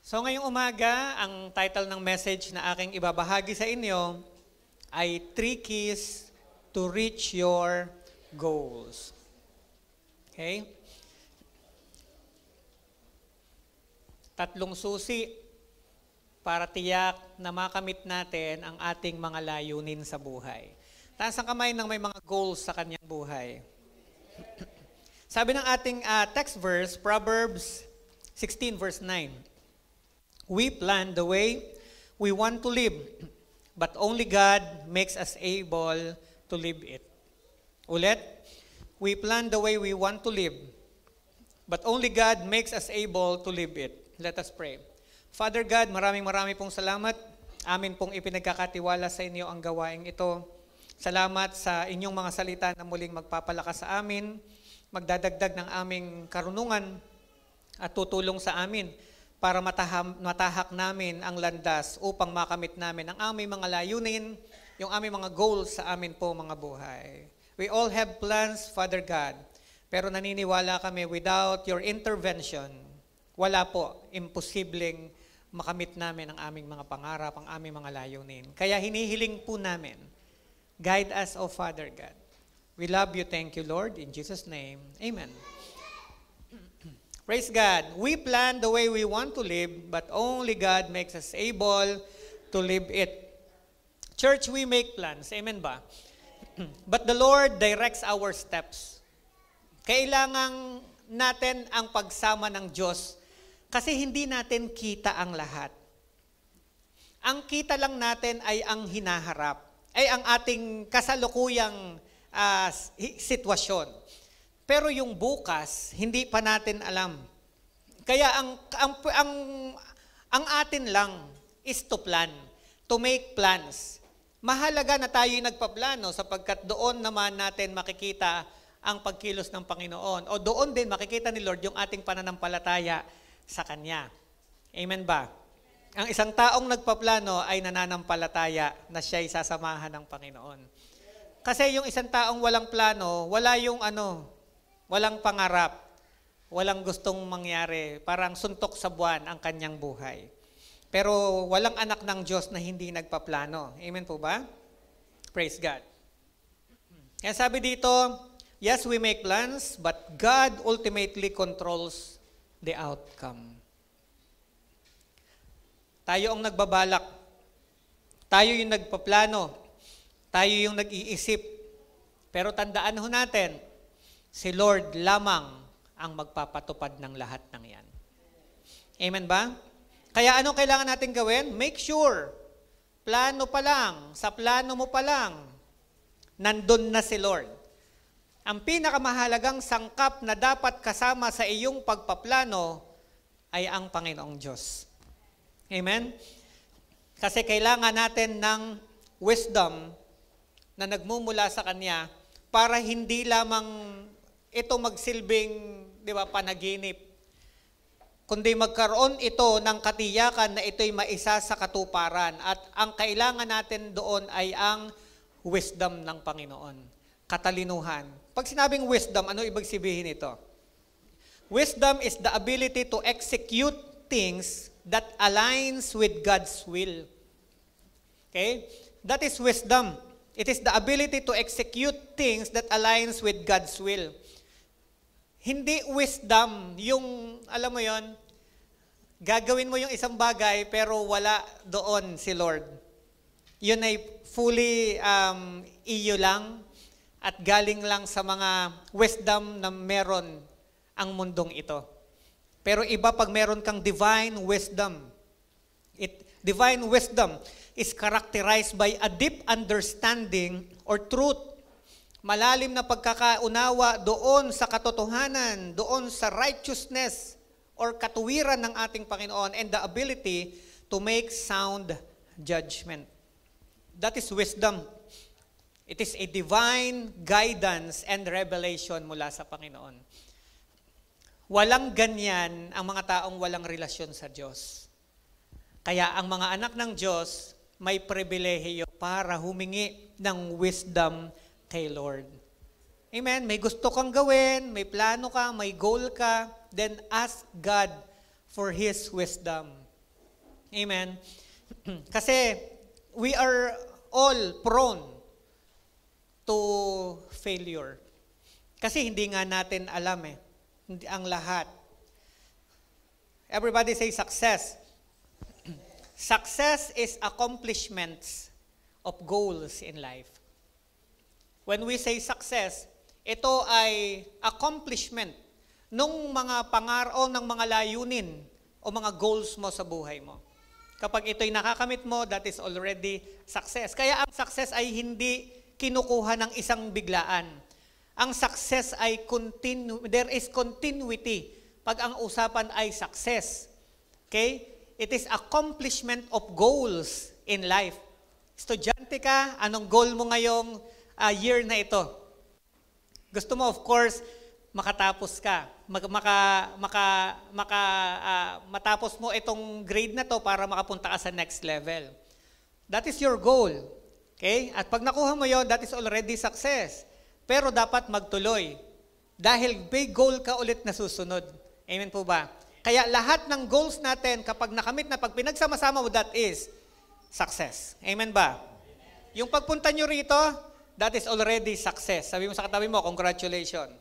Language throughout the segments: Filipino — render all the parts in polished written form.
So ngayong umaga, ang title ng message na aking ibabahagi sa inyo ay 3 Keys to Reach Your Goals. Okay? 3 susi para tiyak na makamit natin ang ating mga layunin sa buhay. Taas ang kamay ng may mga goals sa kanyang buhay. Sabi ng ating text verse, Proverbs 16 verse 9. We plan the way we want to live, but only God makes us able to live it. Ulit, we plan the way we want to live, but only God makes us able to live it. Let us pray. Father God, maraming pong salamat. Amin pong ipinagkakatiwala sa inyo ang gawaing ito. Salamat sa inyong mga salita na muling magpapalakas sa amin, magdadagdag ng aming karunungan at tutulong sa amin para matahak namin ang landas upang makamit namin ang aming mga layunin, yung aming mga goals sa amin po mga buhay. We all have plans, Father God, pero naniniwala kami without your intervention, wala po, imposibleng makamit namin ang aming mga pangarap, ang aming mga layunin. Kaya hinihiling po namin, guide us, O Father God. We love you, thank you, Lord. In Jesus' name, amen. Praise God. We plan the way we want to live, but only God makes us able to live it. Church, we make plans. Amen ba? But the Lord directs our steps. Kailangan natin ang pagsama ng Diyos kasi hindi natin kita ang lahat. Ang kita lang natin ay ang hinaharap, ay ang ating kasalukuyang sitwasyon. Pero yung bukas, hindi pa natin alam. Kaya ang atin lang is to plan, to make plans. Mahalaga na tayo'y nagpaplano sapagkat doon naman natin makikita ang pagkilos ng Panginoon. O doon din makikita ni Lord yung ating pananampalataya sa Kanya. Amen ba? Ang isang taong nagpaplano ay nananampalataya na siya'y sasamahan ng Panginoon. Kasi yung isang taong walang plano, walang pangarap, walang gustong mangyari, parang suntok sa buwan ang kanyang buhay. Pero walang anak ng Diyos na hindi nagpaplano. Amen po ba? Praise God. Kaya sabi dito, yes, we make plans, but God ultimately controls the outcome. Tayo ang nagbabalak. Tayo yung nagpaplano. Tayo yung nag-iisip. Pero tandaan ho natin, si Lord lamang ang magpapatupad ng lahat ng yan. Amen ba? Kaya anong kailangan natin gawin? Make sure, plano pa lang, sa plano mo pa lang, nandun na si Lord. Ang pinakamahalagang sangkap na dapat kasama sa iyong pagpaplano ay ang Panginoong Diyos. Amen? Kasi kailangan natin ng wisdom na nagmumula sa Kanya para hindi lamang ito magsilbing, panaginip, kundi magkaroon ito ng katiyakan na ito'y maisa sa katuparan. At ang kailangan natin doon ay ang wisdom ng Panginoon, katalinuhan. Pag sinabing wisdom, ano ibig sabihin ito? Wisdom is the ability to execute things that aligns with God's will. Okay? That is wisdom. It is the ability to execute things that aligns with God's will. Hindi wisdom yung, alam mo yon, gagawin mo yung isang bagay pero wala doon si Lord. Yun ay fully iyo lang at galing lang sa mga wisdom na meron ang mundong ito. Pero iba pag meron kang divine wisdom. Divine wisdom is characterized by a deep understanding or truth. Malalim na pagkakaunawa doon sa katotohanan, doon sa righteousness or katuwiran ng ating Panginoon and the ability to make sound judgment. That is wisdom. It is a divine guidance and revelation mula sa Panginoon. Walang ganyan ang mga taong walang relasyon sa Diyos. Kaya ang mga anak ng Diyos may pribilehiyo para humingi ng wisdom kay Lord. Amen? May gusto kang gawin, may plano ka, may goal ka, then ask God for His wisdom. Amen? Kasi we are all prone to failure. Kasi hindi nga natin alam hindi ang lahat. Everybody say success. Success is accomplishments of goals in life. When we say success, ito ay accomplishment ng mga pangaro, ng mga layunin o mga goals mo sa buhay mo. Kapag ito'y nakakamit mo, that is already success. Kaya ang success ay hindi kinukuha ng isang biglaan. Ang success ay there is continuity pag ang usapan ay success. Okay? It is accomplishment of goals in life. Estudyante ka, anong goal mo ngayong year na ito? Gusto mo, of course, makatapos ka. Matapos mo itong grade na to para makapunta ka sa next level. That is your goal. Okay? At pag nakuha mo yon, that is already success. Pero dapat magtuloy. Dahil may goal ka ulit na susunod. Amen po ba? Kaya lahat ng goals natin, kapag nakamit na, pag pinagsama-sama mo, that is success. Amen ba? Yung pagpunta nyo rito, that is already success. Sabi mo sa katabi mo, congratulations.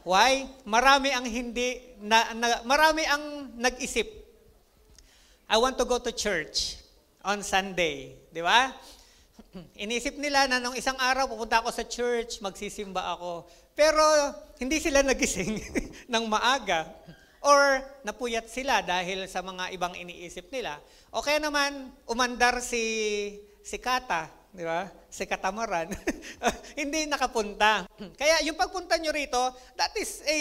Why? Marami ang marami ang nag-isip. I want to go to church on Sunday. Di ba? Inisip nila na nung isang araw pupunta ako sa church, magsisimba ako. Pero hindi sila nagising ng maaga. Or napuyat sila dahil sa mga ibang iniisip nila. O kaya naman, umandar si Kata, di ba? Si Katamaran. Hindi nakapunta. Kaya yung pagpunta nyo rito, that is a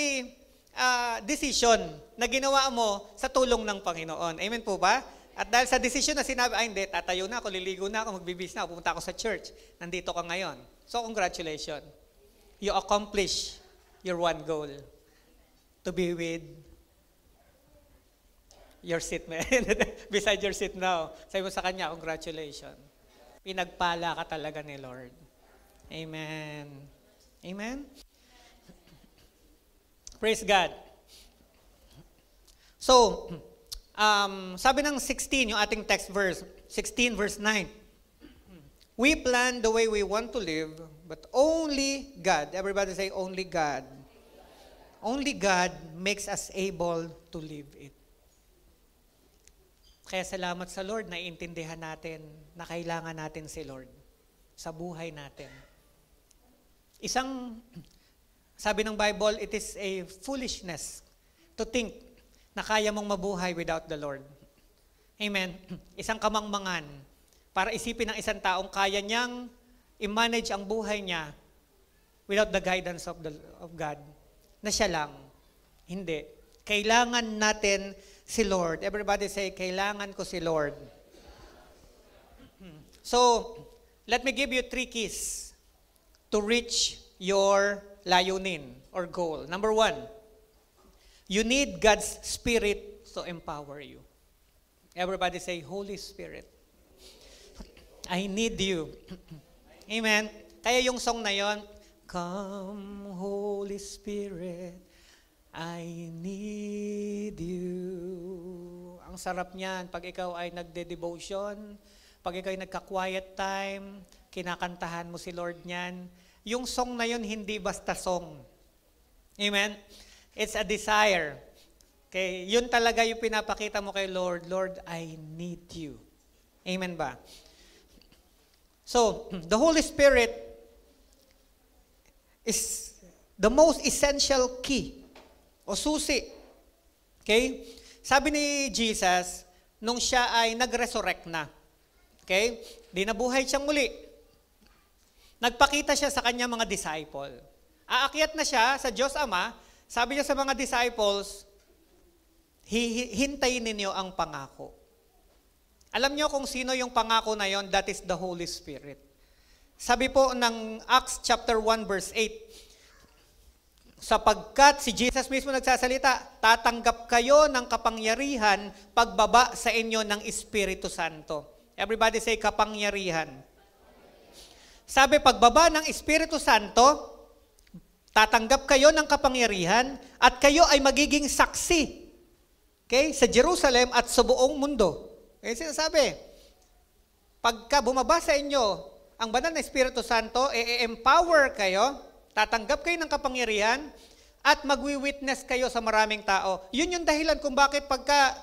decision na ginawa mo sa tulong ng Panginoon. Amen po ba? At dahil sa decision na sinabi, hindi, tatayo na ako, liligo na ako, magbibis na ako, pupunta ako sa church. Nandito ka ngayon. So, congratulations. You accomplish your one goal. To be with your seat, man. Beside your seat now. Sabi mo sa kanya, congratulations. Pinagpala ka talaga ni Lord. Amen. Amen? Praise God. So, sabi ng 16, yung ating text verse, 16 verse 9. We plan the way we want to live, but only God, everybody say, only God. Only God makes us able to live it. Kaya salamat sa Lord, naiintindihan natin na kailangan natin si Lord sa buhay natin. Sabi ng Bible, it is a foolishness to think na kaya mong mabuhay without the Lord. Amen. Isang kamangmangan para isipin ng isang taong kaya niyang i-manage ang buhay niya without the guidance of God. Na siya lang. Hindi. Kailangan natin si Lord. Everybody say, kailangan ko si Lord. So, let me give you 3 keys to reach your layunin or goal. Number 1, you need God's Spirit to empower you. Everybody say, Holy Spirit. I need you. Amen. Kaya yung song na yon, Come, Holy Spirit, I need you. Ang sarap niyan pag ikaw ay nagde-devotion, pag ikaw ay nagka-quiet time, kinakantahan mo si Lord niyan. Yung song na yun, hindi basta song. Amen? It's a desire. Okay? Yun talaga yung pinapakita mo kay Lord. Lord, I need you. Amen ba? So, the Holy Spirit is the most essential key o susi. Okay? Sabi ni Jesus, nung siya ay nag-resurrect na, okay? Di nabuhay siyang muli. Nagpakita siya sa kanya mga disciple. Aakyat na siya sa Diyos Ama, sabi niya sa mga disciples, hintayin ninyo ang pangako. Alam niyo kung sino yung pangako na yon? That is the Holy Spirit. Sabi po ng Acts chapter 1 verse 8, sapagkat si Jesus mismo nagsasalita, tatanggap kayo ng kapangyarihan pagbaba sa inyo ng Espiritu Santo. Everybody say kapangyarihan. Sabi, pagbaba ng Espiritu Santo, tatanggap kayo ng kapangyarihan at kayo ay magiging saksi. Okay? Sa Jerusalem at sa buong mundo. Okay? Sinasabi, pagka bumaba sa inyo ang banal na Espiritu Santo, e-empower kayo, tatanggap kayo ng kapangyarihan, at magwi-witness kayo sa maraming tao. Yun yung dahilan kung bakit pagka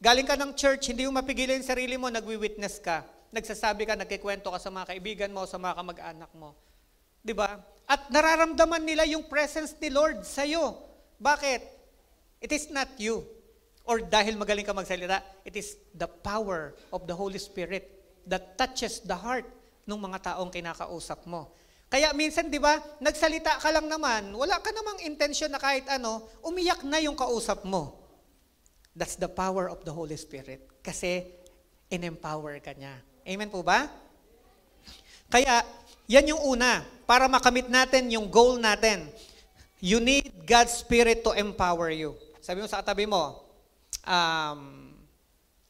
galing ka ng church, hindi mo mapigilin yung sarili mo, nagwi-witness ka. Nagsasabi ka, nagkikwento ka sa mga kaibigan mo, sa mga kamag-anak mo. Diba? At nararamdaman nila yung presence ni Lord sa'yo. Bakit? It is not you. Or dahil magaling ka magsalita, it is the power of the Holy Spirit that touches the heart ng mga taong kinakausap mo. Kaya minsan, di ba, nagsalita ka lang naman, wala ka namang intensyon na kahit ano, umiyak na yung kausap mo. That's the power of the Holy Spirit. Kasi, in-empower ka niya. Amen po ba? Kaya, yan yung una. Para makamit natin yung goal natin. You need God's Spirit to empower you. Sabi mo sa katabi mo,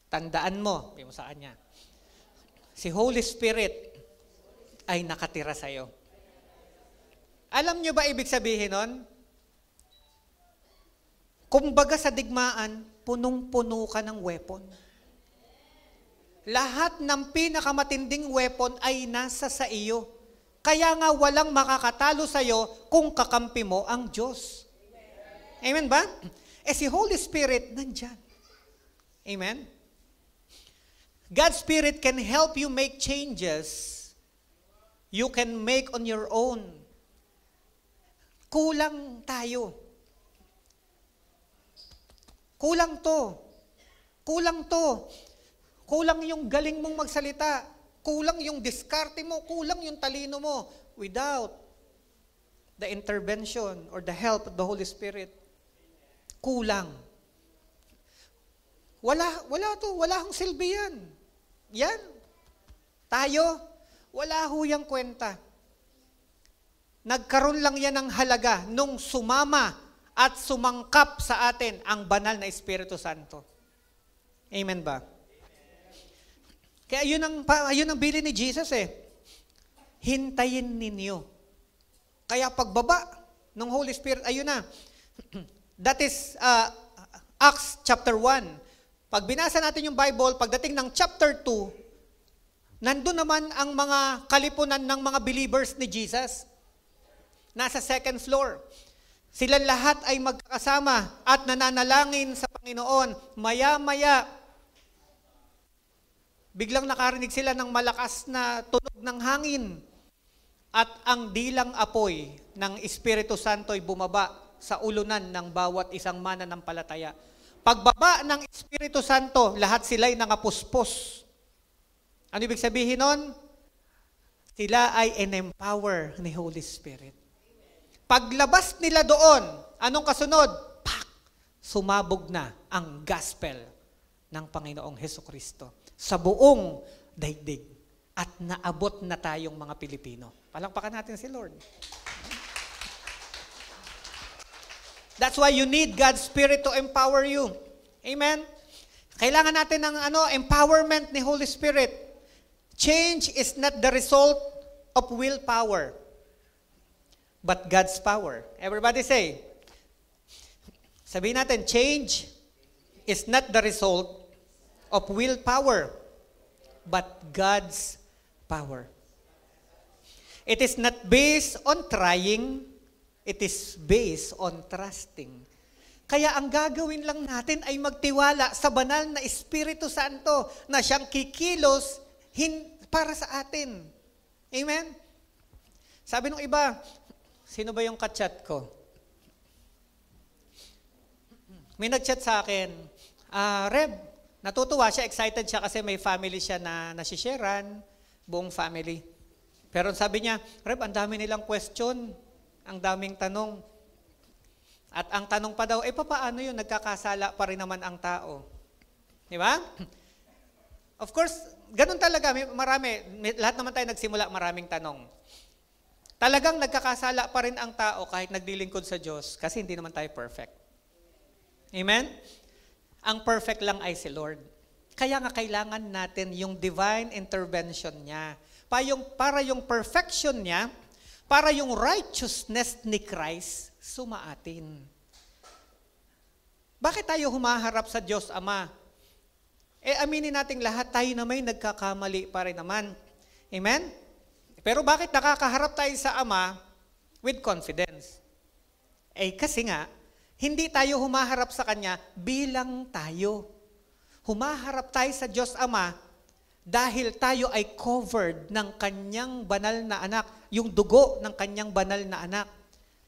tandaan mo, sabi mo sa kanya, si Holy Spirit ay nakatira sa'yo. Alam nyo ba ibig sabihin nun? Kumbaga sa digmaan, punong-puno ka ng weapon. Lahat ng pinakamatinding weapon ay nasa sa iyo. Kaya nga walang makakatalo sa'yo kung kakampi mo ang Diyos. Amen ba? Si Holy Spirit nandyan. Amen? God's Spirit can help you make changes you can make on your own. Kulang tayo. Kulang to. Kulang to. Kulang yung galing mong magsalita. Kulang yung diskarte mo. Kulang yung talino mo. Without the intervention or the help of the Holy Spirit. Kulang. Wala to. Wala hong silbi yan. Yan. Tayo, wala ho yang kwenta. Nagkaroon lang yan ng halaga nung sumama at sumangkap sa atin ang banal na Espiritu Santo. Amen ba? Kaya yun ang bilin ni Jesus eh. Hintayin ninyo. Kaya pagbaba ng Holy Spirit, ayun na. That is Acts chapter 1. Pag binasa natin yung Bible, pagdating ng chapter 2, nandun naman ang mga kalipunan ng mga believers ni Jesus. Nasa second floor. Silang lahat ay magkakasama at nananalangin sa Panginoon. Maya-maya, biglang nakarinig sila ng malakas na tunog ng hangin. At ang dilang apoy ng Espiritu Santo ay bumaba sa ulunan ng bawat isang mananampalataya. Pagbaba ng Espiritu Santo, lahat sila'y nangapuspos. Ano ibig sabihin nun? Sila ay in-empower ni Holy Spirit. Paglabas nila doon, anong kasunod? Pak! Sumabog na ang gospel ng Panginoong Hesukristo sa buong daigdig. At naabot na tayong mga Pilipino. Palakpakan natin si Lord. That's why you need God's Spirit to empower you. Amen? Kailangan natin ng empowerment ni Holy Spirit. Change is not the result of willpower, but God's power. Everybody say, sabihin natin, change is not the result of willpower, but God's power. It is not based on trying, it is based on trusting. Kaya ang gagawin lang natin ay magtiwala sa banal na Espiritu Santo na siyang kikilos para sa atin. Amen? Sabi nung iba, sino ba yung kachat ko? May nagchat sa akin, Reb, natutuwa siya, excited siya kasi may family siya na nasisharean, buong family. Pero sabi niya, Reb, ang dami nilang question, ang daming tanong. At ang tanong pa daw, paano yun? Nagkakasala pa rin naman ang tao. Di ba? Of course, ganun talaga, lahat naman tayo nagsimula, maraming tanong. Talagang nagkakasala pa rin ang tao kahit naglilingkod sa Diyos kasi hindi naman tayo perfect. Amen? Ang perfect lang ay si Lord. Kaya nga kailangan natin yung divine intervention niya. Para yung perfection niya, para yung righteousness ni Christ sumaatin. Bakit tayo humaharap sa Diyos Ama? Aminin nating lahat tayo na may nagkakamali pa rin naman. Amen? Pero bakit nakakaharap tayo sa Ama with confidence? Kasi nga, hindi tayo humaharap sa Kanya bilang tayo. Humaharap tayo sa Diyos Ama dahil tayo ay covered ng Kanyang banal na anak, yung dugo ng Kanyang banal na anak.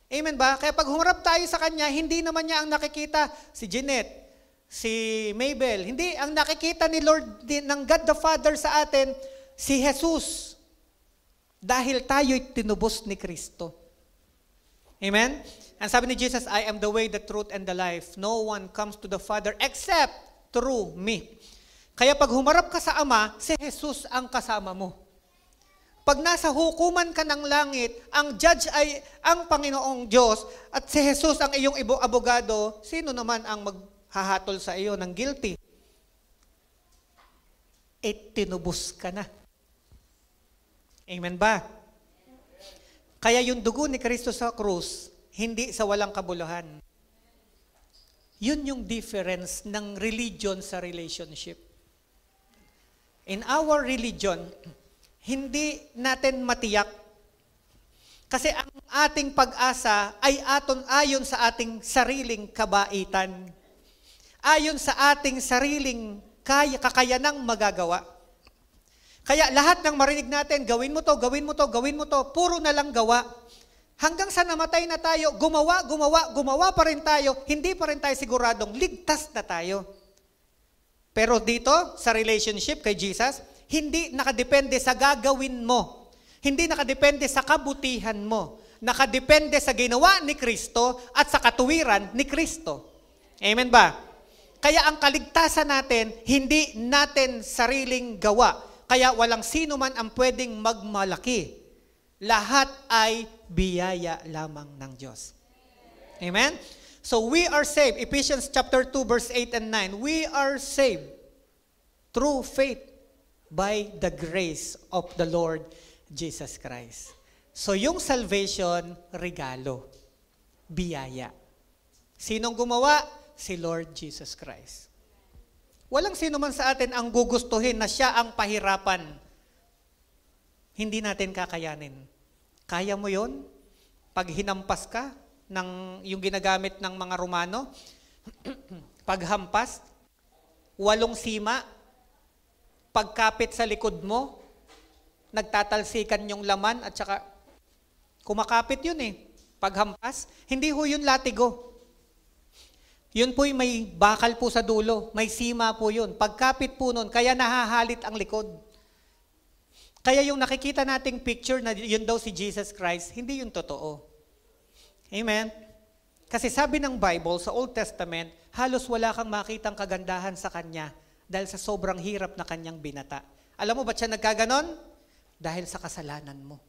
Amen ba? Kaya pag humarap tayo sa Kanya, hindi naman niya ang nakikita si Jeanette, si Mabel. Hindi, ang nakikita ni Lord, ng God the Father sa atin, si Jesus. Dahil tayo'y tinubos ni Kristo. Amen? Ang sabi ni Jesus, I am the way, the truth, and the life. No one comes to the Father except through me. Kaya pag humarap ka sa Ama, si Jesus ang kasama mo. Pag nasa hukuman ka ng langit, ang judge ay ang Panginoong Diyos at si Jesus ang iyong abogado, sino naman ang maghahatol sa iyo ng guilty? Tinubos ka na. Amen ba? Kaya yung dugo ni Kristo sa krus, hindi sa walang kabuluhan. Yun yung difference ng religion sa relationship. In our religion, hindi natin matiyak. Kasi ang ating pag-asa ay ayon sa ating sariling kabaitan. Ayon sa ating sariling kakayanang magagawa. Kaya lahat ng marinig natin, gawin mo to, gawin mo to, gawin mo to, puro na lang gawa. Hanggang sa namatay na tayo, gumawa pa rin tayo, hindi pa rin tayo siguradong ligtas na tayo. Pero dito, sa relationship kay Jesus, hindi nakadepende sa gagawin mo. Hindi nakadepende sa kabutihan mo. Nakadepende sa ginawa ni Kristo at sa katuwiran ni Kristo. Amen ba? Kaya ang kaligtasan natin, hindi natin sariling gawa. Kaya walang sino man ang pwedeng magmalaki. Lahat ay biyaya lamang ng Diyos. Amen? So we are saved. Ephesians chapter 2 verse 8 and 9. We are saved through faith by the grace of the Lord Jesus Christ. So yung salvation, regalo. Biyaya. Sinong gumawa? Si Lord Jesus Christ. Walang sino man sa atin ang gugustuhin na siya ang pahirapan. Hindi natin kakayanin. Kaya mo yon? Pag hinampas ka, yung ginagamit ng mga Romano, paghampas, 8 sima, pagkapit sa likod mo, nagtatalsikan yung laman at saka kumakapit yun paghampas. Hindi ho yun latigo. Yun po'y may bakal po sa dulo, may sima po yun. Pagkapit po nun, kaya nahahalit ang likod. Kaya yung nakikita nating picture na yun daw si Jesus Christ, hindi yun totoo. Amen? Kasi sabi ng Bible sa Old Testament, halos wala kang makitang kagandahan sa Kanya dahil sa sobrang hirap na Kanyang binata. Alam mo ba't siya nagkaganon? Dahil sa kasalanan mo.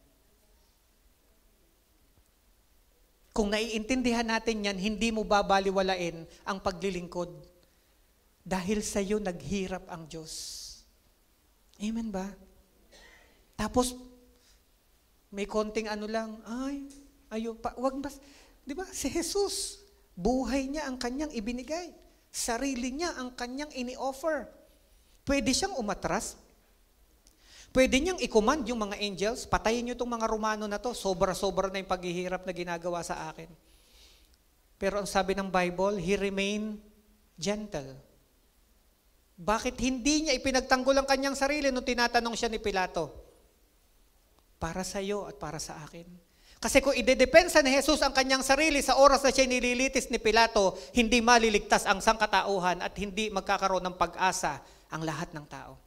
Kung naiintindihan natin yan, hindi mo babaliwalain ang paglilingkod. Dahil sa iyo naghirap ang Diyos. Amen ba? Tapos, may konting lang, wag mas, di ba? Si Jesus, buhay niya ang kanyang ibinigay. Sarili niya ang kanyang ini-offer. Pwede siyang umatras. Pwede niyang i-command yung mga angels, patayin niyo itong mga Romano na to, sobra-sobra na yung paghihirap na ginagawa sa akin. Pero ang sabi ng Bible, He remained gentle. Bakit hindi niya ipinagtanggol ang kanyang sarili nung tinatanong siya ni Pilato? Para sa iyo at para sa akin. Kasi kung idedepensa ni Jesus ang kanyang sarili sa oras na siya nililitis ni Pilato, hindi maliligtas ang sangkatauhan at hindi magkakaroon ng pag-asa ang lahat ng tao.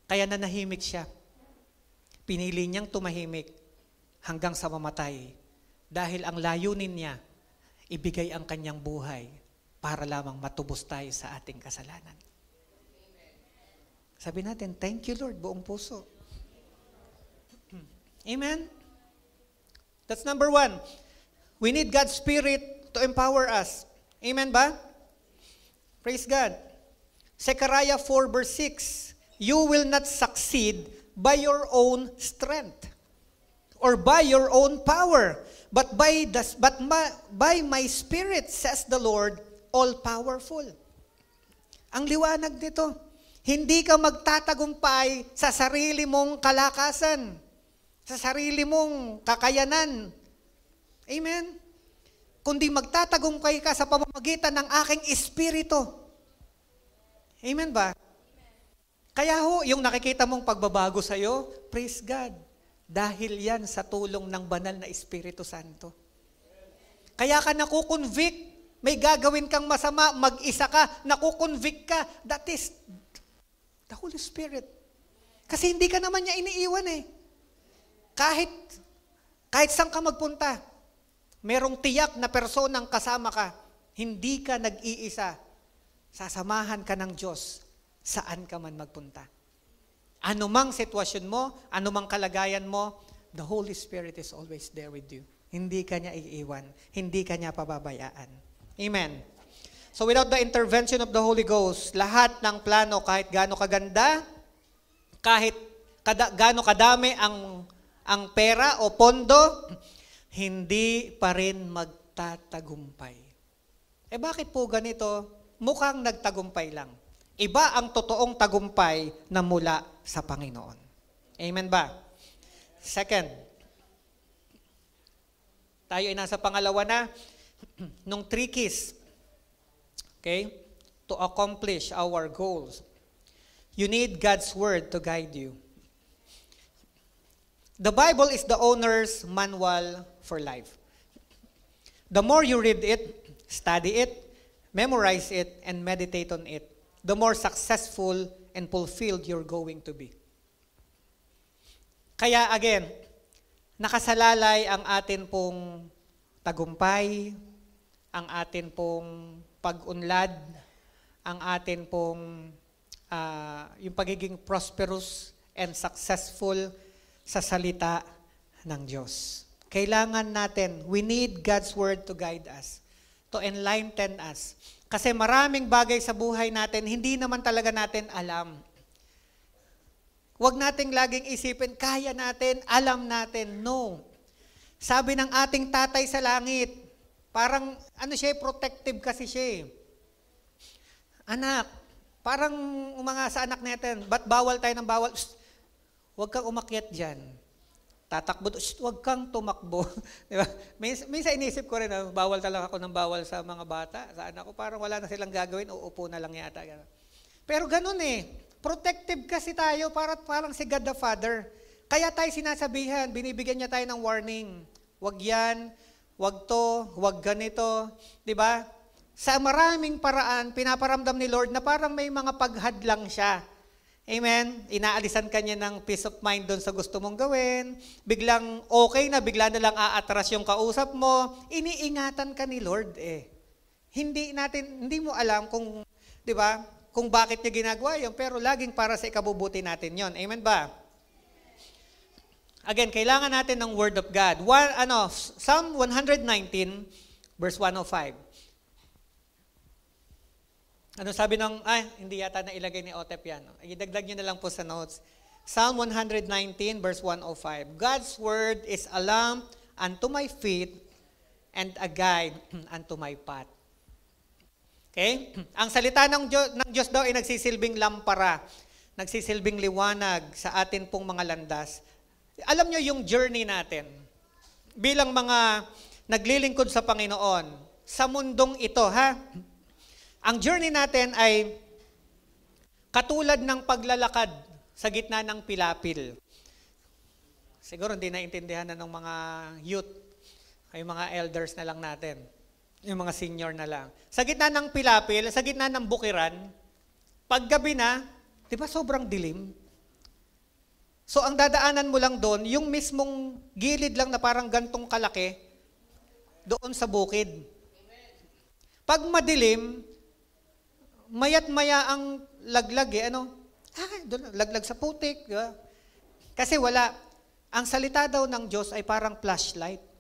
Kaya nanahimik siya. Pinili niyang tumahimik hanggang sa mamatay. Dahil ang layunin niya, ibigay ang kanyang buhay para lamang matubos tayo sa ating kasalanan. Sabi natin, thank you Lord, buong puso. Amen? That's number 1. We need God's Spirit to empower us. Amen ba? Praise God. Zechariah 4 verse 6. You will not succeed by your own strength or by your own power, but by my Spirit, says the Lord all-powerful. Ang liwanag nito, hindi ka magtatagumpay sa sarili mong kalakasan, sa sarili mong kakayanan. Amen? Kundi magtatagumpay ka sa pamamagitan ng aking espiritu. Amen ba? Kaya yung nakikita mong pagbabago sa'yo, praise God. Dahil yan sa tulong ng banal na Espiritu Santo. Kaya ka nakukonvict. May gagawin kang masama, mag-isa ka, nakukonvict ka. That is the Holy Spirit. Kasi hindi ka naman niya iniiwan eh. Kahit saan ka magpunta, merong tiyak na personang kasama ka, hindi ka nag-iisa. Sasamahan ka ng Diyos saan ka man magpunta. Anumang sitwasyon mo, anumang kalagayan mo, the Holy Spirit is always there with you. Hindi ka niya iiwan. Hindi ka niya pababayaan. Amen. So without the intervention of the Holy Ghost, lahat ng plano, kahit gaano kaganda, kahit gaano kadami ang pera o pondo, hindi pa rin magtatagumpay. Bakit po ganito? Mukhang nagtagumpay lang. Iba ang totoong tagumpay na mula sa Panginoon. Amen ba? Second, tayo ay nasa pangalawa na, nung 3 keys, okay, to accomplish our goals. You need God's Word to guide you. The Bible is the owner's manual for life. The more you read it, study it, memorize it, and meditate on it, the more successful and fulfilled you're going to be. Kaya again, nakasalalay ang atin pong tagumpay, ang atin pong pag-unlad, ang atin pong yung pagiging prosperous and successful sa salita ng Diyos. Kailangan natin, we need God's Word to guide us, to enlighten us. Kasi maraming bagay sa buhay natin, hindi naman talaga natin alam. Huwag nating laging isipin, kaya natin, alam natin. No. Sabi ng ating tatay sa langit, parang, protective kasi siya. Anak, parang mga sa anak natin, ba't bawal tayo ng bawal? Huwag kang umakyat dyan. Tatakbo, huwag kang tumakbo. Diba? Minsan inisip ko rin, bawal talaga ako ng bawal sa mga bata. Sa anak ko, parang wala na silang gagawin, uupo na lang yata. Pero ganun protective kasi tayo, parang si God the Father. Kaya tayo sinasabihan, binibigyan niya tayo ng warning. Huwag yan, huwag to, huwag ganito. Diba? Sa maraming paraan, pinaparamdam ni Lord na parang may mga paghadlang siya. Amen? Inaalisan ka niya ng peace of mind doon sa gusto mong gawin. Biglang okay na, bigla na lang aatras yung kausap mo. Iniingatan ka ni Lord Hindi mo alam kung, di ba, kung bakit niya ginagawa yun, pero laging para sa ikabubuti natin yon. Amen ba? Again, kailangan natin ng Word of God. Psalm 119, verse 105. Ano sabi hindi yata na ilagay ni Otep yan. Idagdag nyo na lang po sa notes. Psalm 119, verse 105. God's Word is a lamp unto my feet and a guide unto my path. Okay? Ang salita ng Diyos daw ay nagsisilbing lampara, nagsisilbing liwanag sa atin pong mga landas. Alam nyo yung journey natin, bilang mga naglilingkod sa Panginoon, sa mundong ito, ang journey natin ay katulad ng paglalakad sa gitna ng pilapil. Siguro hindi naintindihan na ng mga youth, ay mga elders na lang natin. Yung mga senior na lang. Sa gitna ng pilapil, sa gitna ng bukiran, paggabi na, di ba sobrang dilim? So ang dadaanan mo lang doon, yung mismong gilid lang na parang gantong kalaki, doon sa bukid. Pag madilim, mayat maya ang laglag doon, laglag sa putik. Di ba? Kasi wala. Ang salita daw ng Diyos ay parang flashlight.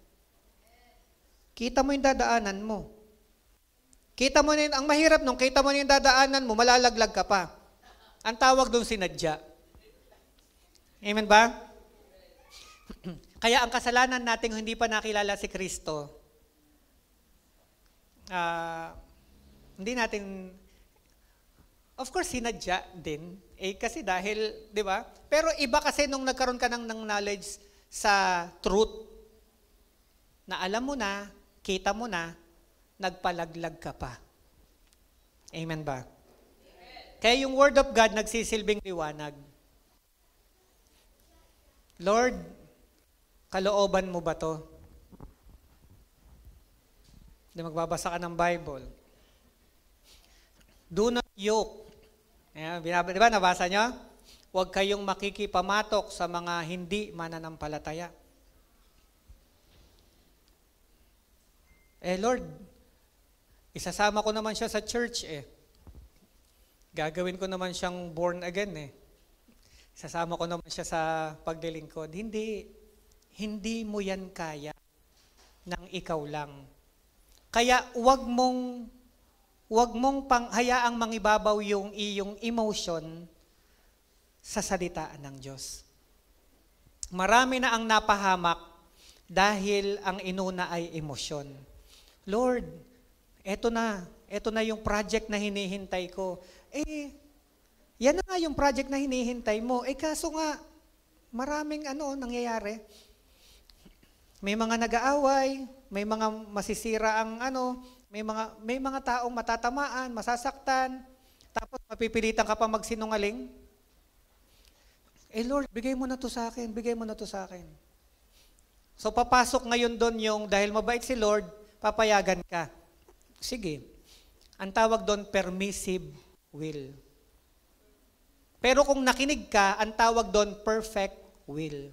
Kita mo yung dadaanan mo. Kita mo na ang mahirap nung kita mo na yung dadaanan mo, malalaglag ka pa. Ang tawag doon sinadya. Amen ba? Kaya ang kasalanan nating hindi pa nakilala si Kristo, Hindi natin, of course, sinadya din. Kasi dahil, di ba? Pero iba kasi nung nagkaroon ka ng knowledge sa truth, na alam mo na, kita mo na, nagpalaglag ka pa. Amen ba? Kaya yung Word of God nagsisilbing liwanag. Lord, kalooban mo ba to? Di magbabasa ka ng Bible. Do not yoke. Di ba, nabasa nyo? Huwag kayong makikipamatok sa mga hindi mananampalataya. Lord, isasama ko naman siya sa church Gagawin ko naman siyang born again Isasama ko naman siya sa paglilingkod. Hindi mo yan kaya ng ikaw lang. Kaya huwag mong hayaang mangibabaw yung iyong emotion sa salita ng Diyos. Marami na ang napahamak dahil ang inuna ay emosyon. Lord, eto na yung project na hinihintay ko. Yan na nga yung project na hinihintay mo. Kaso nga, maraming nangyayari. May mga nag-aaway, may mga masisira ang may mga taong matatamaan, masasaktan, tapos mapipilitan ka pa magsinungaling. Lord, bigay mo na to sa akin, bigay mo na to sa akin. So papasok ngayon doon yung, dahil mabait si Lord, papayagan ka. Sige. Ang tawag doon, permissive will. Pero kung nakinig ka, ang tawag doon, perfect will.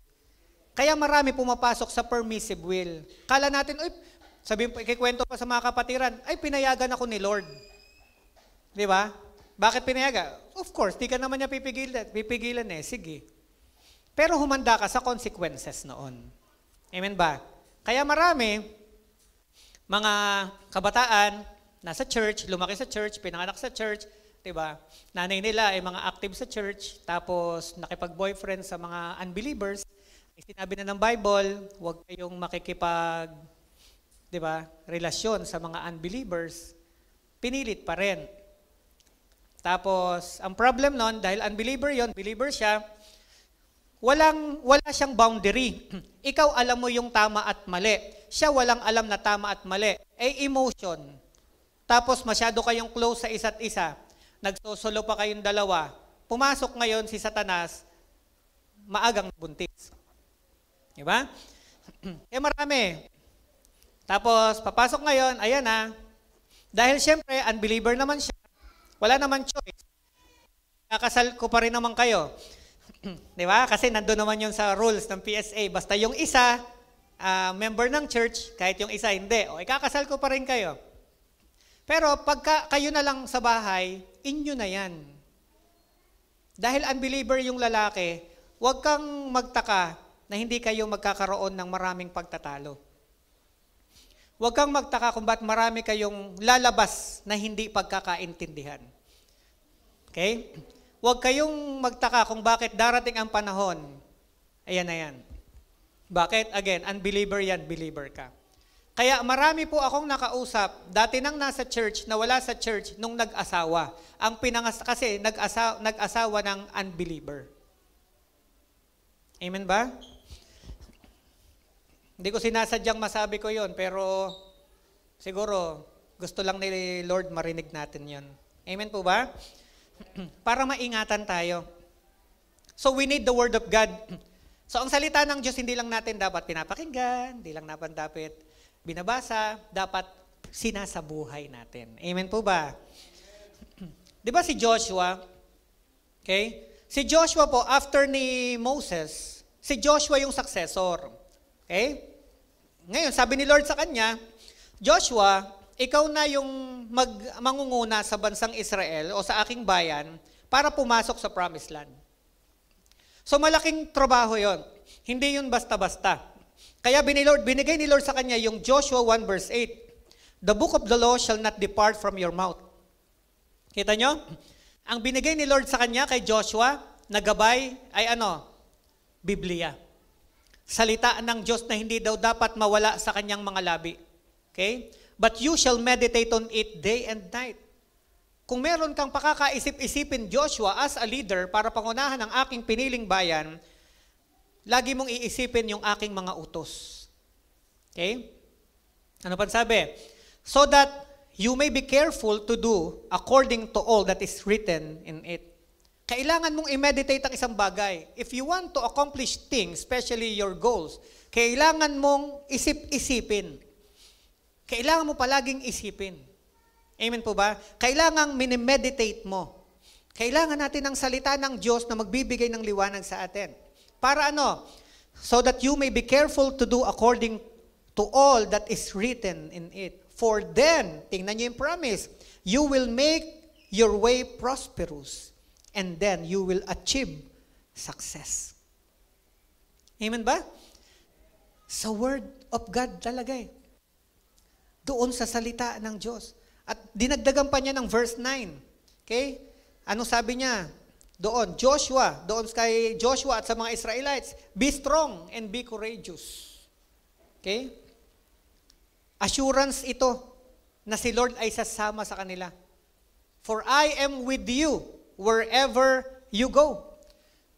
Kaya marami pumapasok sa permissive will. Kala natin, sabihin, ikikwento pa sa mga kapatiran, pinayagan ako ni Lord. Di ba? Bakit pinayagan? Of course, di ka naman niya pipigilan sige. Pero humanda ka sa consequences noon. Amen ba? Kaya marami, mga kabataan, nasa church, lumaki sa church, pinanganak sa church, diba? Nanay nila ay mga active sa church, tapos nakipag-boyfriend sa mga unbelievers. Sinabi na ng Bible, huwag kayong relasyon sa mga unbelievers. Pinilit pa rin. Tapos, ang problem nun, dahil unbeliever yon, believer siya, wala siyang boundary. Ikaw alam mo yung tama at mali. Siya walang alam na tama at mali. Emotion. Tapos masyado kayong close sa isa't isa. Nagsosolo pa kayong dalawa. Pumasok ngayon si Satanas, maagang buntis. Diba? Marami. Tapos, papasok ngayon, ayan na. Dahil siyempre, unbeliever naman siya. Wala naman choice. Kakasal ko pa rin naman kayo. Diba? Kasi nandun naman yun sa rules ng PSA. Basta yung isa, member ng church, kahit yung isa hindi. Ikakasal ko pa rin kayo. Pero pagka kayo na lang sa bahay, inyo na yan. Dahil unbeliever yung lalaki, huwag kang magtaka na hindi kayo magkakaroon ng maraming pagtatalo. Huwag kang magtaka kung ba't marami kayong lalabas na hindi pagkakaintindihan. Okay? Huwag kayong magtaka kung bakit darating ang panahon. Ayan na yan. Bakit? Again, unbeliever yan, believer ka. Kaya marami po akong nakausap, dati nang nasa church, na wala sa church nung nag-asawa. Kasi nag-asawa ng unbeliever. Amen ba? Hindi ko sinasadyang masabi ko yon, pero siguro gusto lang ni Lord marinig natin yon. Amen po ba? Para maingatan tayo. So we need the Word of God. So ang salita ng Diyos hindi lang natin dapat pinapakinggan, hindi lang natin dapat binabasa, dapat sinasabuhay natin. Amen po ba? Di ba si Joshua, okay? Si Joshua po, after ni Moses, si Joshua yung successor. Okay? Ngayon, sabi ni Lord sa kanya, Joshua, ikaw na yung mangunguna sa bansang Israel o sa aking bayan para pumasok sa promised land. So malaking trabaho yon. Hindi yun basta-basta. Kaya binigay ni Lord sa kanya yung Joshua 1 verse 8. The book of the law shall not depart from your mouth. Kita nyo? Ang binigay ni Lord sa kanya kay Joshua, na gabay ay Biblia. Salita ng Diyos na hindi daw dapat mawala sa kanyang mga labi. Okay? But you shall meditate on it day and night. kung meron kang pakakaisip-isipin, Joshua, as a leader, para pangunahan ang aking piniling bayan, lagi mong iisipin yung aking mga utos. Okay? Ano pa sabi? So that you may be careful to do according to all that is written in it. Kailangan mong i-meditate ang isang bagay. If you want to accomplish things, especially your goals, kailangan mong isip-isipin. Kailangan mo palaging isipin. Amen po ba? Kailangang minimeditate mo. Kailangan natin ang salita ng Diyos na magbibigay ng liwanag sa atin. Para ano? So that you may be careful to do according to all that is written in it. For then, tingnan niyo yung promise, you will make your way prosperous. And then you will achieve success. Amen ba? Sa word of God talaga eh. Doon sa salita ng Diyos. At dinagdagan pa niya ng verse 9. Okay? Ano sabi niya? Doon, doon kay Joshua at sa mga Israelites, be strong and be courageous. Okay? Assurance ito na si Lord ay sasama sa kanila. For I am with you wherever you go.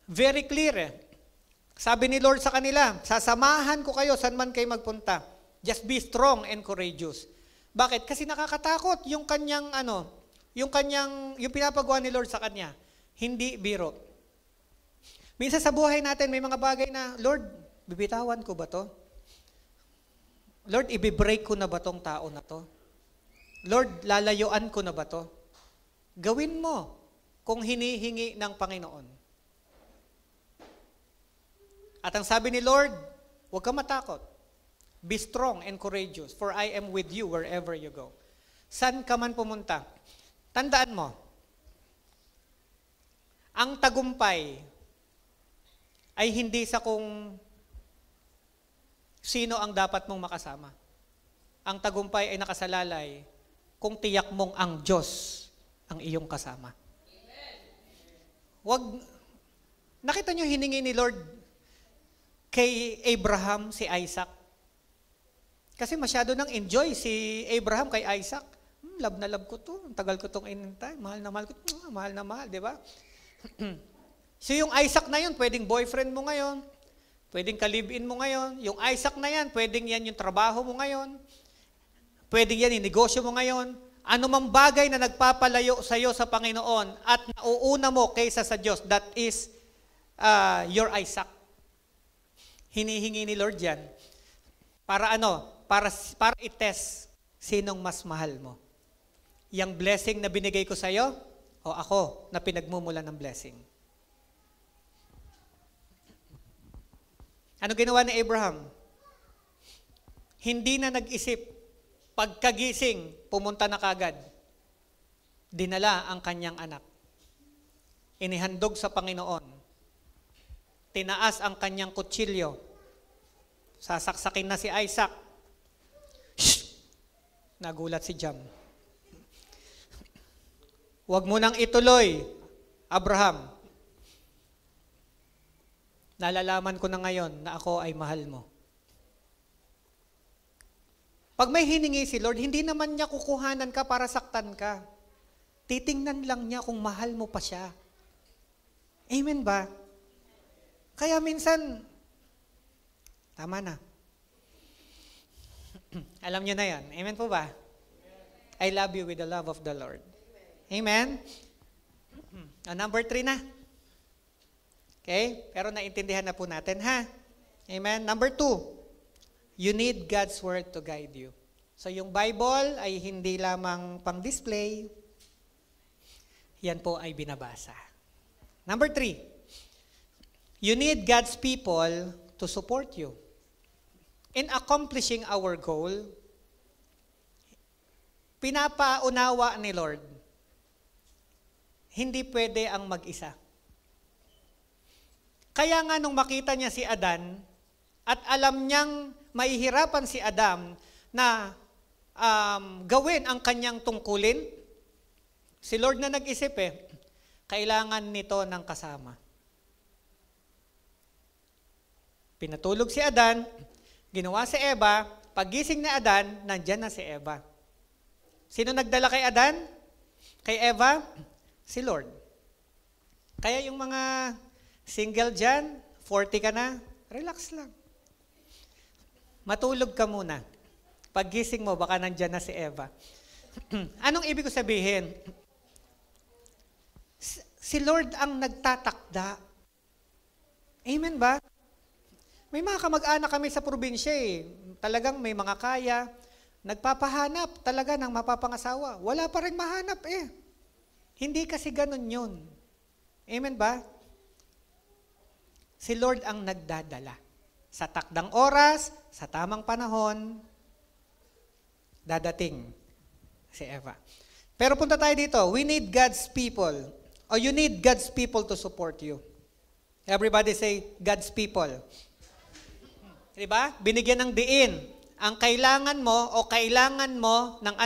Very clear eh. Sabi ni Lord sa kanila, sasamahan ko kayo saan man kayo magpunta. Just be strong and courageous. Bakit? Kasi nakakatakot yung yung pinapagawa ni Lord sa kanya. Hindi biro. Minsan sa buhay natin may mga bagay na, Lord, bibitawan ko ba to? Lord, ibibreak ko na ba tong tao na to? Lord, lalayuan ko na ba to? Gawin mo kung hinihingi ng Panginoon. At ang sabi ni Lord, huwag ka matakot. Be strong and courageous, for I am with you wherever you go. San ka man pumunta, tandaan mo, ang tagumpay ay hindi sa kung sino ang dapat mong makasama. Ang tagumpay ay nakasalalay kung tiyak mong ang Diyos ang iyong kasama. Nakita niyo hiningi ni Lord kay Abraham si Isaac. Kasi masyado nang enjoy si Abraham kay Isaac. Love na love ko to. Ang tagal ko tong inintay. Mahal na mahal ko. Mahal na mahal, di ba? So yung Isaac na yun, pwedeng boyfriend mo ngayon. Pwedeng ka-live-in mo ngayon. Yung Isaac na yan, pwedeng yan yung trabaho mo ngayon. Pwedeng yan yung negosyo mo ngayon. Ano mang bagay na nagpapalayo sa iyo sa Panginoon at nauuna mo kaysa sa Diyos, that is your Isaac. Hinihingi ni Lord yan. Para ano? Para i-test sinong mas mahal mo. Yang blessing na binigay ko sa iyo o ako na pinagmumulan ng blessing. Ano ginawa ni Abraham? Hindi na nag-isip. Pagkagising, pumunta na kagad. Dinala ang kanyang anak. Inihandog sa Panginoon. Tinaas ang kanyang kutsilyo. Sasaksakin na si Isaac. Shh! Nagulat si Jam. Huwag mo nang ituloy, Abraham. Nalalaman ko na ngayon na ako ay mahal mo. Pag may hiningi si Lord, hindi naman niya kukuhanan ka para saktan ka. Titingnan lang niya kung mahal mo pa siya. Amen ba? Kaya minsan, tama na. Alam niyo na yan. Amen po ba? I love you with the love of the Lord. Amen? Number 3 na. Okay? Pero naintindihan na po natin, ha? Amen? Number 2. You need God's Word to guide you. So yung Bible ay hindi lamang pang-display. Yan po ay binabasa. Number 3. You need God's people to support you. In accomplishing our goal, pinapaunawa ni Lord, hindi pwede ang mag-isa. Kaya nga nung makita niya si Adan, at alam niyang mahihirapan si Adam na gawin ang kanyang tungkulin, si Lord na nag-isip kailangan nito ng kasama. Pinatulog si Adan, ginawa si Eva, paggising ni Adan, nandyan na si Eva. Sino nagdala kay Adan? Kay Eva, si Lord. Kaya yung mga single dyan, 40 ka na, relax lang. Matulog ka muna. Paggising mo, baka nandyan na si Eva. Anong ibig ko sabihin? Si Lord ang nagtatakda. Amen ba? May mga kamag-anak kami sa probinsya eh. Talagang may mga kaya. Nagpapahanap talaga ng mapapangasawa. Wala pa rin mahanap eh. Hindi kasi ganun yun. Amen ba? Si Lord ang nagdadala. Sa takdang oras, sa tamang panahon, dadating si Eva. Pero punta tayo dito. We need God's people. Or you need God's people to support you. Everybody say, God's people. Diba? Binigyan ng diin. Ang kailangan mo o kailangan mo ng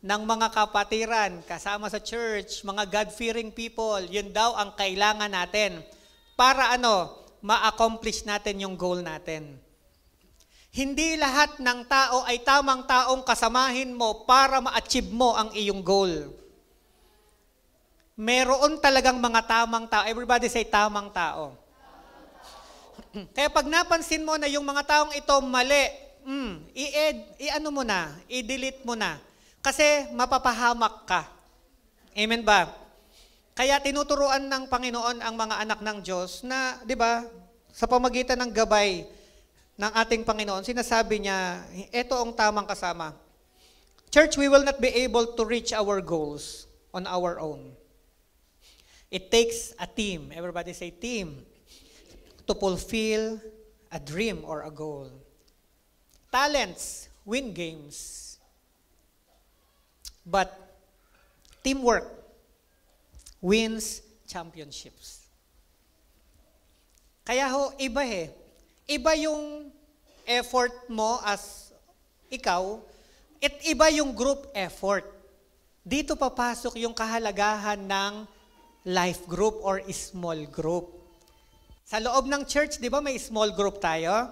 ng mga kapatiran, kasama sa church, mga God-fearing people, yun daw ang kailangan natin para ma-accomplish natin yung goal natin. Hindi lahat ng tao ay tamang taong kasamahin mo para ma-achieve mo ang iyong goal. Meron talagang mga tamang tao. Everybody say tamang tao. Kaya pag napansin mo na yung mga taong ito mali, i-delete mo na. Kasi mapapahamak ka. Amen ba? Kaya tinuturuan ng Panginoon ang mga anak ng Diyos na, di ba, sa pamagitan ng gabay ng ating Panginoon, sinasabi niya, ito ang tamang kasama. Church, we will not be able to reach our goals on our own. It takes a team. Everybody say team. To fulfill a dream or a goal. Talents win games. But teamwork wins championships. Kaya iba Iba yung effort mo as ikaw, at iba yung group effort. Dito papasok yung kahalagahan ng life group or small group. Sa loob ng church, di ba may small group tayo?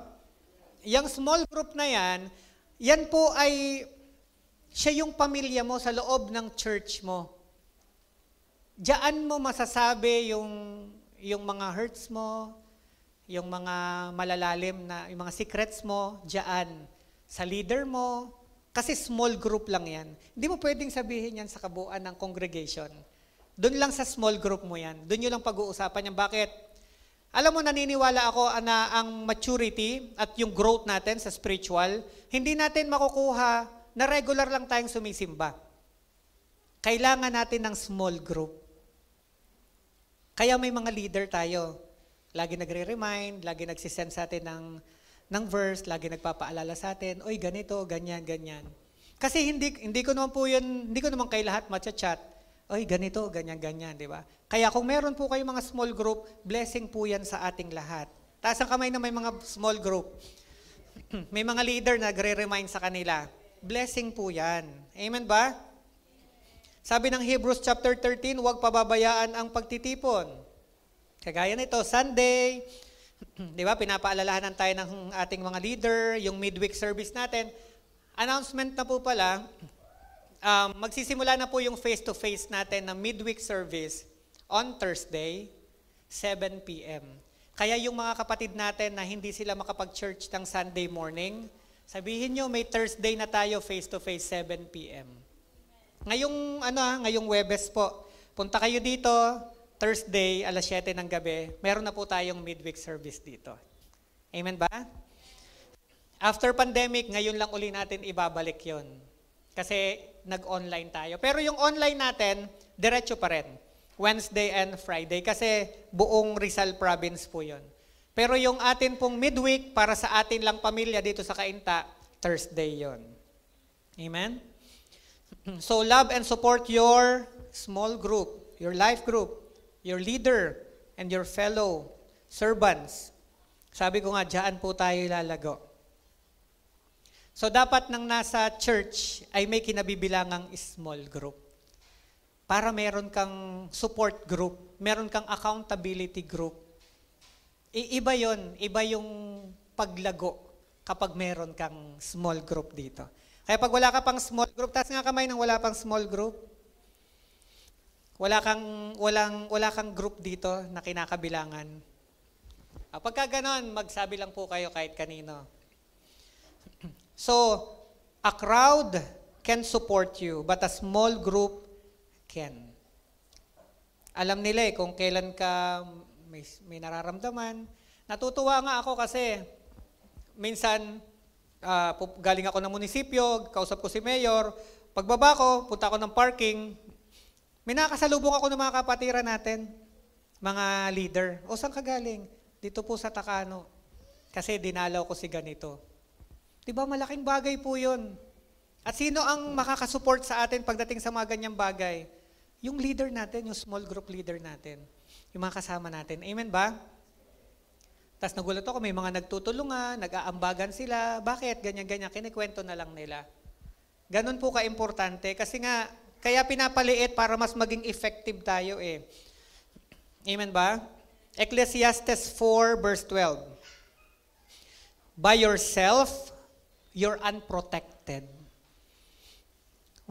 Yung small group na yan po ay siya yung pamilya mo sa loob ng church mo. Diyan mo masasabi yung mga hurts mo, yung mga malalalim na, yung mga secrets mo, diyan. Sa leader mo, kasi small group lang yan. Hindi mo pwedeng sabihin yan sa kabuuan ng congregation. Doon lang sa small group mo yan. Doon nyo lang pag-uusapan yan. Bakit? Alam mo, naniniwala ako na ang maturity at yung growth natin sa spiritual, hindi natin makukuha na regular lang tayong sumisimba. Kailangan natin ng small group. Kaya may mga leader tayo. Lagi nagre-remind, lagi nagsisend sa atin ng verse, lagi nagpapaalala sa atin, oy, ganito, ganyan, ganyan. Kasi hindi ko naman kay lahat matcha-chat, oy, ganito, ganyan, ganyan, di ba? Kaya kung meron po kayong mga small group, blessing po yan sa ating lahat. Taas ang kamay na may mga small group. May mga leader na nagre-remind sa kanila. Blessing po yan. Amen ba? Sabi ng Hebrews chapter 13, huwag pababayaan ang pagtitipon. Kagaya nito, Sunday, di ba, pinapaalalahanan tayo ng ating mga leader, yung midweek service natin. Announcement na po pala, magsisimula na po yung face-to-face natin na midweek service on Thursday, 7 p.m. Kaya yung mga kapatid natin na hindi sila makapag-church ng Sunday morning, sabihin nyo, may Thursday na tayo face-to-face, 7 p.m. Ngayong Webes po, punta kayo dito, Thursday, alas 7 ng gabi, meron na po tayong midweek service dito. Amen ba? After pandemic, ngayon lang uli natin ibabalik yon. Kasi nag-online tayo. Pero yung online natin, diretso pa rin. Wednesday and Friday. Kasi buong Rizal Province po yon. Pero yung atin pong midweek, para sa atin lang pamilya dito sa Cainta, Thursday yon. Amen? So love and support your small group, your life group, your leader, and your fellow servants. Sabi ko nga, dyan po tayo lalago. So dapat nang nasa church ay may kinabibilangang small group. Para meron kang support group, meron kang accountability group. Iba yon, iba yung paglago kapag meron kang small group dito. Kaya pag wala ka pang small group, taas nga kamay nang wala pang small group. Wala kang group dito na kinakabilangan. Pagka ganon, magsabi lang po kayo kahit kanino. So, a crowd can support you, but a small group can. Alam nila kung kailan ka may nararamdaman. Natutuwa nga ako kasi minsan galing ako ng munisipyo, kausap ko si Mayor, pagbaba ko, punta ako ng parking, may nakasalubong ako ng mga kapatiran natin, mga leader. O saan ka galing? Dito po sa Takano. Kasi dinalaw ko si ganito. Diba malaking bagay po yun? At sino ang makakasupport sa atin pagdating sa mga ganyang bagay? Yung leader natin, yung small group leader natin. Yung mga kasama natin. Amen ba? Tapos nagulat ako, may mga nagtutulungan, nag-aambagan sila. Bakit? Ganyan-ganyan. Kinikwento na lang nila. Ganon po ka-importante. Kasi nga, kaya pinapaliit para mas maging effective tayo eh. Amen ba? Ecclesiastes 4 verse 12. By yourself, you're unprotected.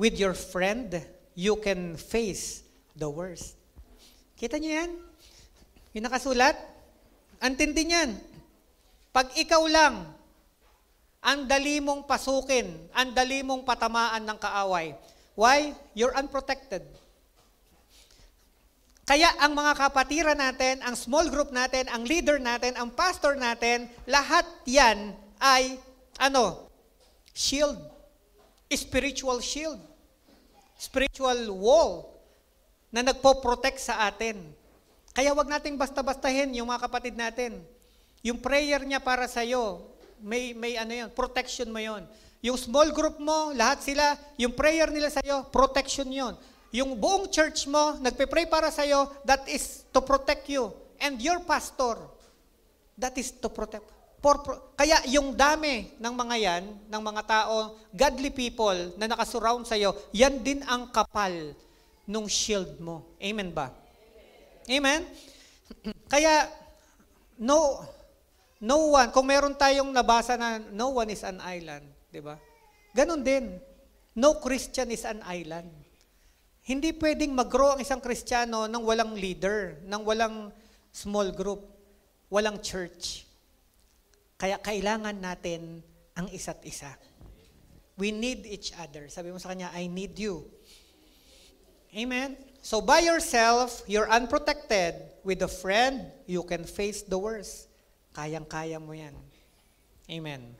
With your friend, you can face the worst. Kita niyo yan? Yung nakasulat? Antindi niyan. Pag ikaw lang, ang dali mong pasukin, ang dali mong patamaan ng kaaway. Why? You're unprotected. Kaya ang mga kapatiran natin, ang small group natin, ang leader natin, ang pastor natin, lahat yan ay, shield. Spiritual shield. Spiritual wall na nagpo-protect sa atin. Kaya wag nating basta-bastahin yung mga kapatid natin. Yung prayer niya para sa'yo, may protection mo yon. Yung small group mo, lahat sila, yung prayer nila sa'yo, protection yon. Yung buong church mo, nagpe-pray para sa'yo, that is to protect you. And your pastor, that is to protect. Kaya yung dami ng mga yan, ng mga tao, godly people na nakasurround sa'yo, yan din ang kapal nung shield mo. Amen ba? Amen? Kaya, no one, kung meron tayong nabasa na no one is an island, di ba? Ganon din. No Christian is an island. Hindi pwedeng mag-grow ang isang Kristiyano nang walang leader, nang walang small group, walang church. Kaya kailangan natin ang isa't isa. We need each other. Sabi mo sa kanya, I need you. Amen? So by yourself, you're unprotected. With a friend, you can face the worst. Kayang-kaya mo yan. Amen.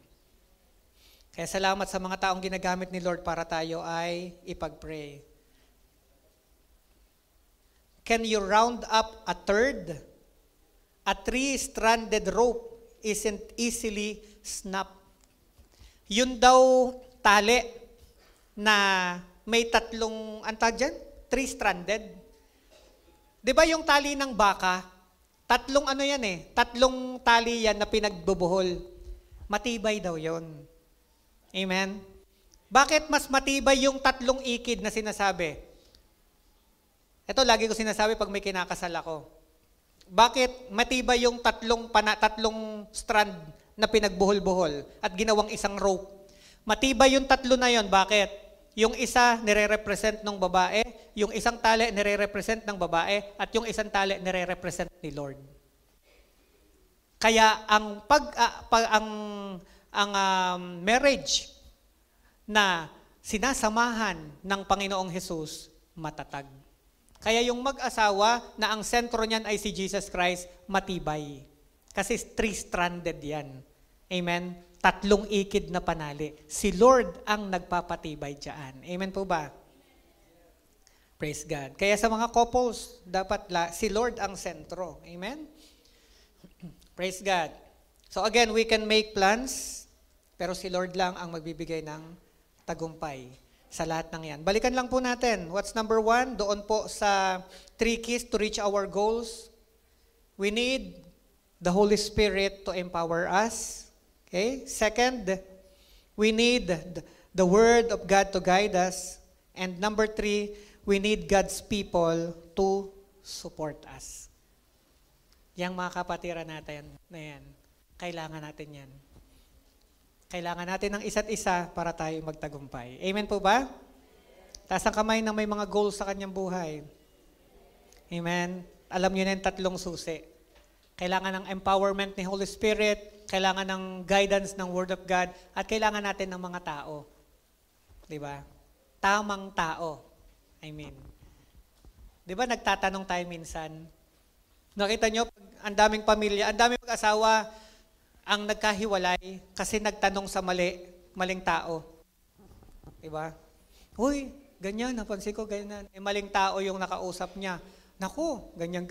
Kaya salamat sa mga taong ginagamit ni Lord para tayo ay ipag-pray. Can you round up a third? A 3-stranded rope isn't easily snapped. Yun daw tali na may tatlong, antag dyan? 3-stranded. Di ba yung tali ng baka? Tatlong tatlong tali yan na pinagbubuhol. Matibay daw yon. Amen? Bakit mas matibay yung tatlong ikid na sinasabi? Ito, lagi ko sinasabi pag may kinakasal ako. Bakit matibay yung tatlong strand na pinagbuhol-buhol at ginawang isang rope? Matibay yung tatlo na yon. Bakit? Yung isa nire-represent ng babae, yung isang tali nire-represent ng babae, at yung isang tali nire-represent ni Lord. Kaya ang marriage na sinasamahan ng Panginoong Hesus matatag. Kaya yung mag-asawa na ang sentro niyan ay si Jesus Christ, matibay. Kasi 3-stranded yan. Amen? 3 ikid na panali. Si Lord ang nagpapatibay dyan. Amen po ba? Praise God. Kaya sa mga couples, dapat si Lord ang sentro. Amen? Praise God. So again, we can make plans, pero si Lord lang ang magbibigay ng tagumpay sa lahat ng yan. Balikan lang po natin. What's number 1? Doon po sa 3 keys to reach our goals. We need the Holy Spirit to empower us. Okay? Second, we need the Word of God to guide us. And number 3, we need God's people to support us. Yang mga kapatiran natin na yan, kailangan natin yan. Kailangan natin ng isa't isa para tayo magtagumpay. Amen po ba? Taas ang kamay ng may mga goals sa kanyang buhay. Amen? Alam niyo na yung tatlong susi. Kailangan ng empowerment ni Holy Spirit, kailangan ng guidance ng Word of God, at kailangan natin ng mga tao. Diba? Tamang tao. I mean. Diba nagtatanong tayo minsan? Nakita nyo, ang daming pamilya, ang daming mag-asawa ang nagkahiwalay kasi nagtanong sa maling tao. Diba? Uy, ganyan, napansin ko, ganyan. Maling tao yung nakausap niya. Naku, ganyan.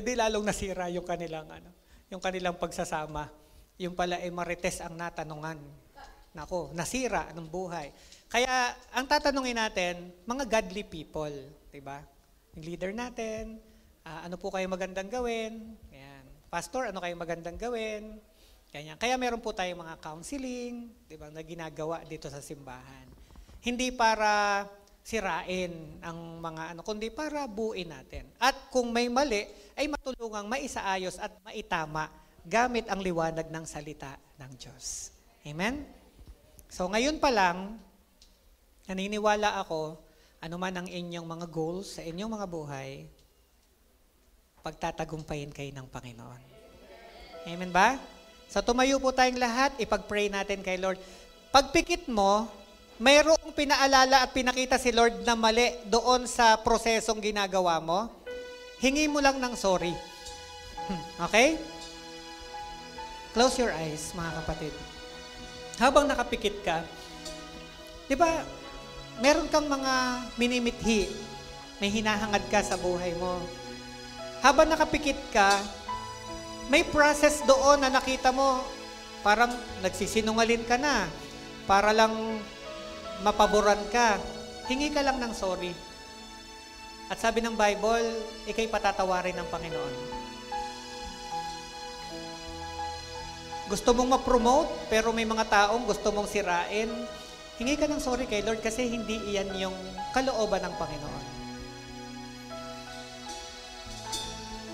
Di lalong nasira yung kanilang pagsasama. Yung pala marites ang natanungan. Naku, nasira ng buhay. Kaya, ang tatanungin natin, mga godly people, diba? Yung leader natin, ano po kayo magandang gawin? Ayan. Pastor, ano kayo magandang gawin? Ganyan. Kaya meron po tayong mga counseling, diba, na ginagawa dito sa simbahan. Hindi para sirain ang mga kundi para buuin natin. At kung may mali, ay matulungang maisaayos at maitama gamit ang liwanag ng salita ng Diyos. Amen? So ngayon pa lang, naniniwala ako, anuman ang inyong mga goals sa inyong mga buhay, pagtatagumpayin kayo ng Panginoon. Amen ba? So tumayo po tayong lahat, ipag-pray natin kay Lord. Pagpikit mo, mayroong pinaalala at pinakita si Lord na mali doon sa prosesong ginagawa mo, hingi mo lang ng sorry. Okay? Close your eyes, mga kapatid. Habang nakapikit ka, di ba, meron kang mga minimithi, may hinahangad ka sa buhay mo. Habang nakapikit ka, may process doon na nakita mo, parang nagsisinungaling ka na, para lang mapaboran ka, hingi ka lang ng sorry. At sabi ng Bible, ikay patatawarin ng Panginoon. Gusto mong ma-promote, pero may mga taong gusto mong sirain, hingi ka ng sorry kay Lord kasi hindi iyan yung kalooban ng Panginoon.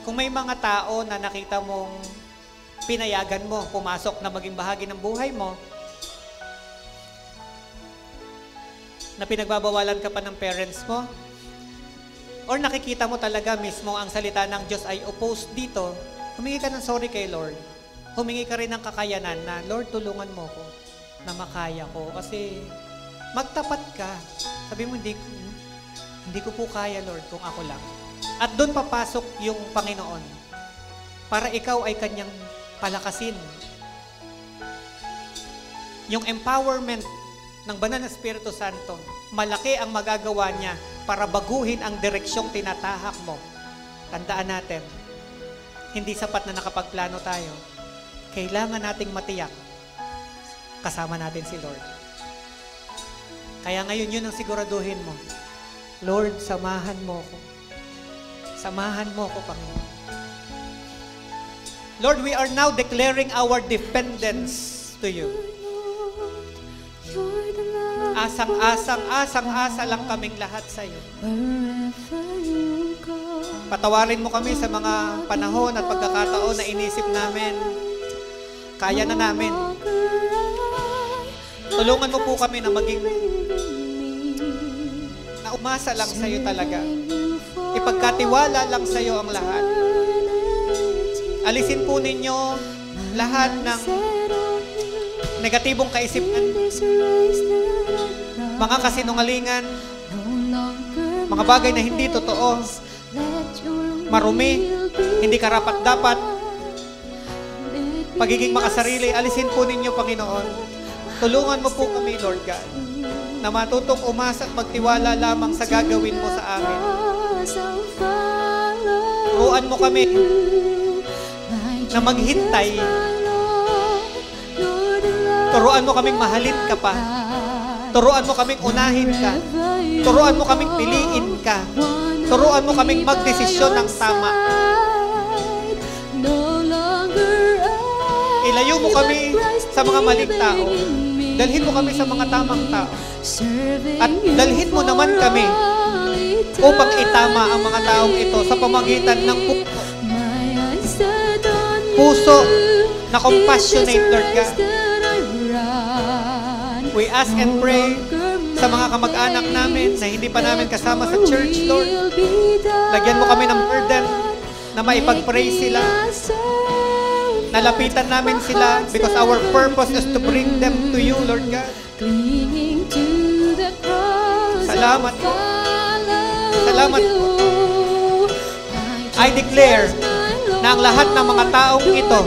Kung may mga tao na nakita mong pinayagan mo, pumasok na maging bahagi ng buhay mo, na pinagbabawalan ka pa ng parents mo, or nakikita mo talaga mismo ang salita ng Diyos ay opposed dito, humingi ka ng sorry kay Lord. Humingi ka rin ng kakayanan na, Lord, tulungan mo ko na makaya ko. Kasi magtapat ka. Sabi mo, hindi ko po kaya, Lord, kung ako lang. At doon papasok yung Panginoon para ikaw ay kanyang palakasin. Yung empowerment ng Banal na Espiritu Santo, malaki ang magagawa niya para baguhin ang direksyong tinatahak mo. Tandaan natin, hindi sapat na nakapagplano tayo. Kailangan nating matiyak, kasama natin si Lord. Kaya ngayon yun ang siguraduhin mo. Lord, samahan mo ko. Samahan mo ko, Panginoon. Lord, we are now declaring our dependence to you. Asang-asa lang kaming lahat sa iyo. Patawarin mo kami sa mga panahon at pagkakataon na inisip namin, kaya na namin. Tulungan mo po kami na maging na umasa lang sa iyo talaga. Ipagkatiwala lang sa iyo ang lahat. Alisin po ninyo lahat ng negatibong kaisipan, mga kasinungalingan, mga bagay na hindi totoo, marumi, hindi karapat-dapat, pagiging makasarili, alisin po ninyo, Panginoon. Tulungan mo po kami, Lord God, na matutong umasa at magtiwala lamang sa gagawin mo sa amin. Turuan mo kami na maghintay. Turuan mo kaming mahalin ka pa. Turuan mo kaming unahin ka. Turuan mo kaming piliin ka. Turuan mo kaming magdesisyon ng tama. Ilayo mo kami sa mga maling tao. Dalhin mo kami sa mga tamang tao. At dalhin mo naman kami upang itama ang mga taong ito sa pamagitan ng puso na compassionate, Lord God. We ask and pray sa mga kamag-anak namin na hindi pa namin kasama sa church, Lord. Lagyan mo kami ng burden na maipag-pray sila. Nalapitan namin sila because our purpose is to bring them to you, Lord God. Salamat po. Salamat po. I declare na ang lahat ng mga taong ito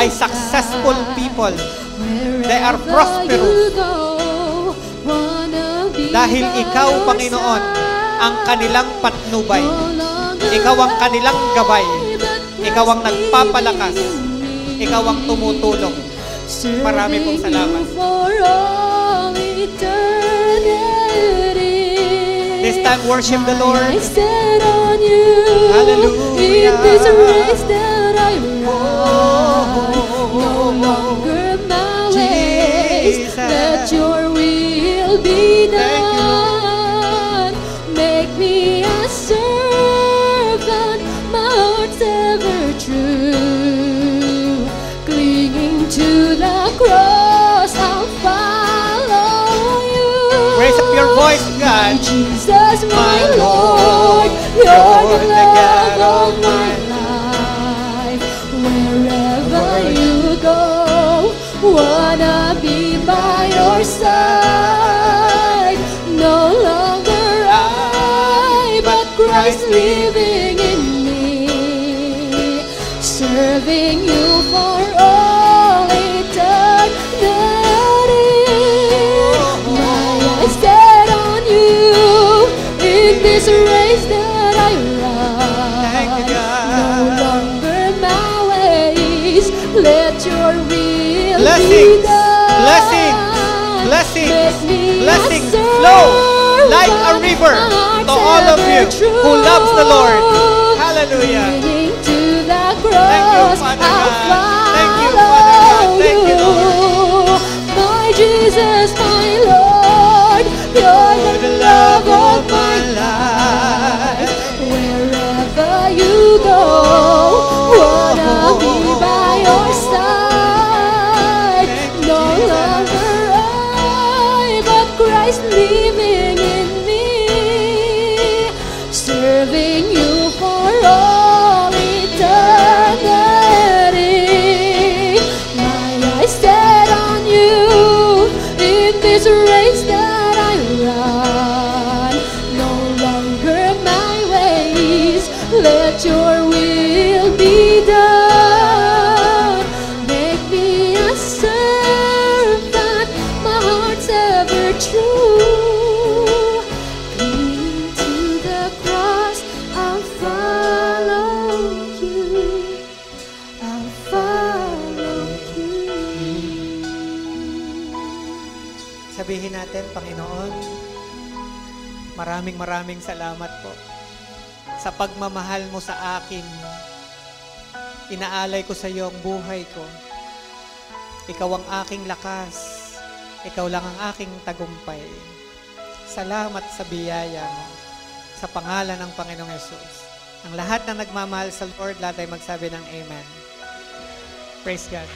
ay successful people. They are prosperous. Dahil ikaw, Panginoon, ang kanilang patnubay. Ikaw ang kanilang gabay. Ikaw ang nagpapalakas. Ikaw ang tumutulong. Marami pong salamat. This time, worship the Lord. Hallelujah. No longer my ways, let your will be done. Make me a servant, my heart's ever true. Clinging to the cross, I'll follow you. Raise up your voice, God. Jesus, my Lord, you're the God of my life. Wherever you go, wanna be by your side. No longer I, but Christ living in me. Serving you for all eternity. My eyes set on you in this race that I run. No longer my ways, let your will be done. Blessings flow like a river to all of you who loves the Lord. Hallelujah. Thank you, Father God. Thank you, Father God. Thank you, Lord. My Jesus, my Lord, you're the love of my life. Wherever you go, wanna be by your side. No longer I, but Christ living in me. Serving you for all eternity. My eyes set on you in this race that I run. No longer my ways, let your will be done. Make me a servant, my heart's ever true. Clinging to the cross, I'll follow you. I'll follow you. Sabihin natin, Panginoon, maraming salamat po sa pagmamahal mo sa akin. Inaalay ko sa iyo ang buhay ko. Ikaw ang aking lakas. Ikaw lang ang aking tagumpay. Salamat sa biyaya mo. Sa pangalan ng Panginoong Yesus. Ang lahat na nagmamahal sa Lord, lahat ay magsabi ng Amen. Praise God.